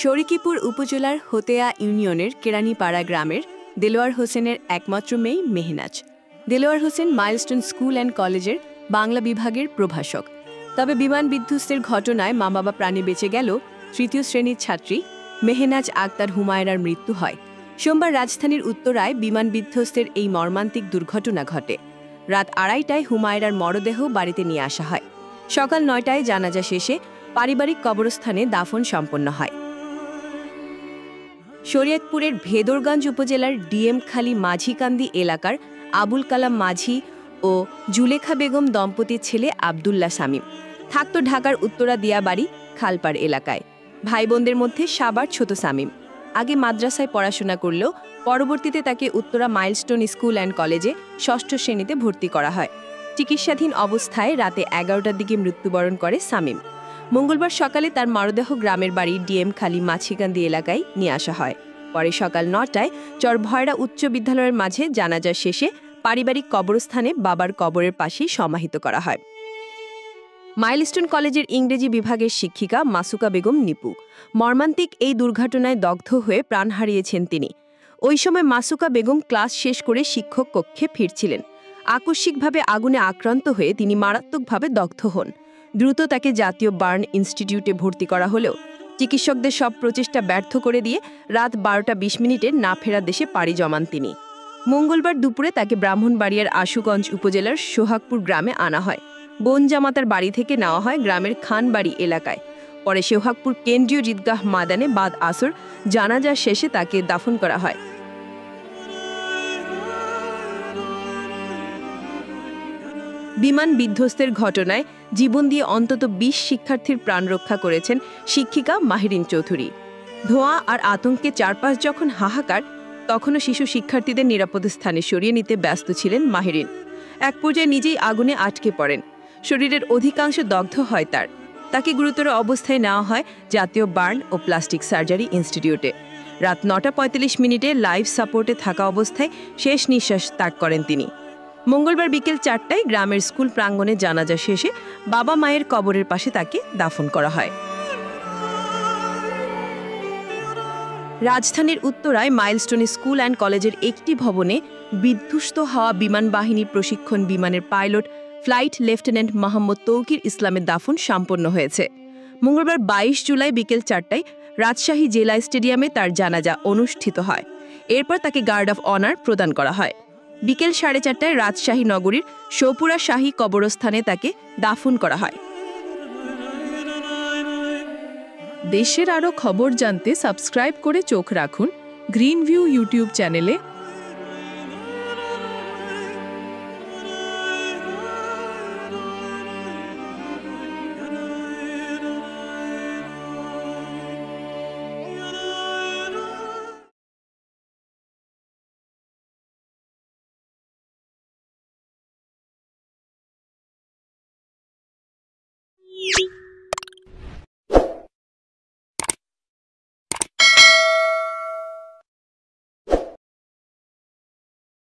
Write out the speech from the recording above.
শরিকিপুর উপজেলার হতেয়া ইউনিয়নের কেরানীপাড়া গ্রামের দেলোয়ার হোসেনের একমাত্র মেয়ে Mehnaz. Delwar Hossain milestone school and কলেজের বাংলা বিভাগের প্রভাষক। তবে বিমান বিধ্বস্তের ঘটনায় মা বাবা প্রাণে বেঁচে গেল তৃতীয় শ্রেণীর ছাত্রী মেহনাজ আক্তার হুমায়রার মৃত্যু হয়। সোমবার রাজধানীর উত্তরায় বিমান বিধ্বস্তের এই মর্মান্তিক দুর্ঘটনা ঘটে। রাত 2:30টায় হুমায়রার মরদেহ বাড়িতে নিয়ে আসা হয়। সকাল 9টায় জানাজা শেষে পারিবারিক কবরস্থানে দাফন সম্পন্ন হয়। শরীয়তপুরের ভেদরগঞ্জ উপজেলার ডিএমখালী মাঝিকান্দি এলাকার আবুল কালাম মাঝি ও জুলেখা বেগম দম্পতির ছেলে আবদুল্লাহ শামীম থাকত ঢাকার উত্তরা দিয়াবাড়ি খালপাড় এলাকায়। ভাই বোনদের মধ্যে সবার ছোট শামীম। আগে মাদ্রাসায় পড়াশোনা করলেও পরবর্তীতে তাকে উত্তরা মাইলস্টোন স্কুল অ্যান্ড কলেজে 6ষ্ঠ শ্রেণীতে ভর্তি করা হয়। চিকিৎসাধীন অবস্থায় রাতে 11টার দিকে মৃত্যুবরণ করে শামীম। মঙ্গলবার সকালে তার মরদেহ গ্রামের বাড়ি ডিএমখালী মাঝিকান্দি এলাকায় নিয়ে আসা হয়। পরে সকাল 9টায় চরভয়রা উচ্চ বিদ্যালয়ের মাঝে জানাজা শেষে পারিবারিক কবরস্থানে বাবার কবরের পাশেই সমাহিত করা হয়। মাইলস্টোন কলেজের ইংরেজি বিভাগের শিক্ষিকা মাসুকা বেগম নিপু। মর্মান্তিক এই দুর্ঘটনায় দগ্ধ হয়ে প্রাণ হারিয়েছেন তিনি। ওই সময় মাসুকা বেগম ক্লাস শেষ করে শিক্ষক কক্ষে ফিরছিলেন। আকস্মিকভাবে আগুনে আক্রান্ত হয়ে তিনি মারাত্মকভাবে দগ্ধ হন। দ্রুত তাকে জাতীয় বার্ন ইনস্টিটিউটে ভর্তি করা হলেও চিকিৎসকদের সব প্রচেষ্টা ব্যর্থ করে দিয়ে রাত 12:20 না ফেরার দেশে পাড়ি জমান তিনি। মঙ্গলবার দুপুরে তাকে ব্রাহ্মণবাড়িয়ার আশুগঞ্জ উপজেলার সোহাগপুর গ্রামে আনা হয়। বোন জামাতার বাড়ি থেকে নেওয়া হয় গ্রামের খানবাড়ি এলাকায়। পরে সোহাগপুর কেন্দ্রীয় ঈদগাহ ময়দানে বাদ আসর জানাজা শেষে তাকে দাফন করা হয়। বিমান বিধ্বস্তের ঘটনায় জীবন দিয়ে অন্তত 20 শিক্ষার্থীর প্রাণ রক্ষা করেছেন শিক্ষিকা মাহিরিন চৌধুরী। ধোঁয়া আর আতঙ্কে চারপাশ যখন হাহাকার, তখনও শিশু শিক্ষার্থীদের নিরাপদ স্থানে সরিয়ে নিতে ব্যস্ত ছিলেন মাহিরিন। এক পর্যায়ে নিজেই আগুনে আটকে পড়েন। শরীরের অধিকাংশ দগ্ধ হয় তার। তাকে গুরুতর অবস্থায় নেওয়া হয় জাতীয় বার্ন ও প্লাস্টিক সার্জারি ইনস্টিটিউটে। রাত 9:45 লাইফ সাপোর্টে থাকা অবস্থায় শেষ নিঃশ্বাস ত্যাগ করেন তিনি। মঙ্গলবার বিকেল 4টায় গ্রামের স্কুল প্রাঙ্গণে জানাজা শেষে বাবা মায়ের কবরের পাশে তাকে দাফন করা হয়। রাজধানীর উত্তরায় মাইলস্টোন স্কুল অ্যান্ড কলেজের একটি ভবনে বিধ্বস্ত হওয়া বিমান বাহিনীর প্রশিক্ষণ বিমানের pilot flight lieutenant Mohammad Tauqir ইসলামের দাফন সম্পন্ন হয়েছে। মঙ্গলবার 22 জুলাই বিকেল 4টায় রাজশাহী জেলা স্টেডিয়ামে তার জানাজা অনুষ্ঠিত হয়। এরপর তাকে গার্ড অফ অনার প্রদান করা হয়। বিকেল 4:30টায় রাজশাহী নগরীর শোপুরা শাহী কবরস্থানে তাকে দাফন করা হয়। দেশের আরও খবর জানতে সাবস্ক্রাইব করে চোখ রাখুন গ্রিন ভিউ ইউটিউব চ্যানেলে।